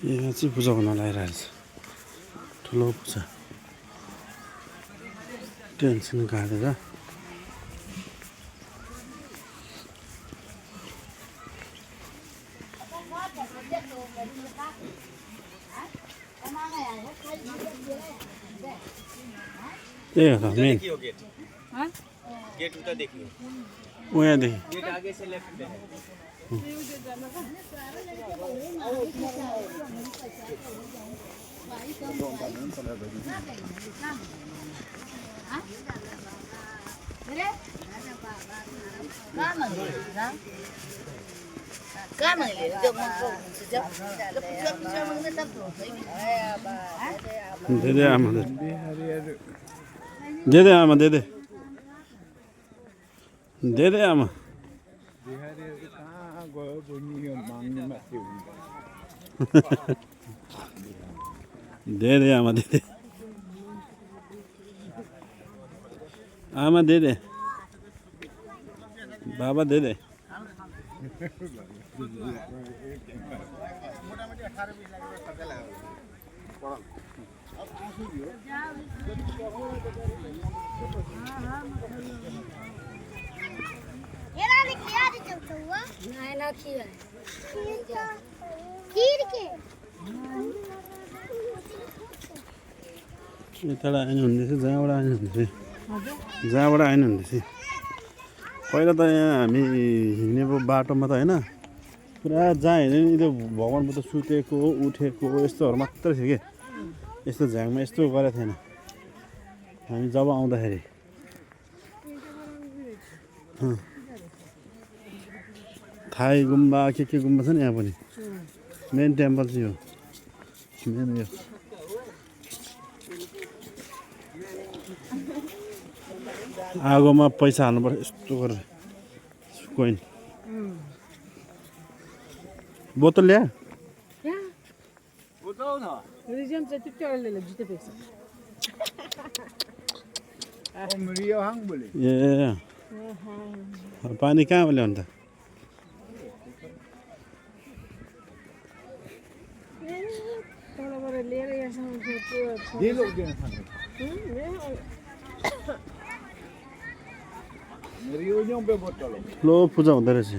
यहाँ चाहिँ पूजा हुन लागिरहेको छ ठुलो पूजा टेन्सन काटेर ए हो मेन गेट उधर देखिए उहाँदेखि गेट आगे से लेफ्ट पे है दे दे आमा दे दे आमा दे दे दे दे आमा दे दे आमा दे दे आमा दे दे बाबा दे दे यताबाट आइनु हुँदैछ जहाँबाट आइनु हुँदैछ जहाँबाट आइनु हुँदैछ पहिला त यहाँ हामी हिँडेको बाटोमा त होइन पुरा जहाँ हिँड्यो नि त्यो भगवान्बाट सुतेको उठेको यस्तोहरू मात्रै थियो कि यस्तो झ्याङमा यस्तो गरेको थिएन हामी जब आउँदाखेरि थाई गुम्बा के गुम्बा छ नि यहाँ पनि मेन टेम्पल चाहिँ हो मेन यो आगोमा पैसा हाल्नुपर्छ यस्तो गरेर कोइन बोतल ल्या ए पानी कहाँ ल्याउनु त ठुलो पूजा हुँदो रहेछ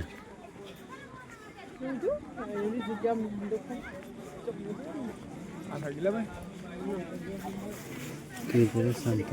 शान्त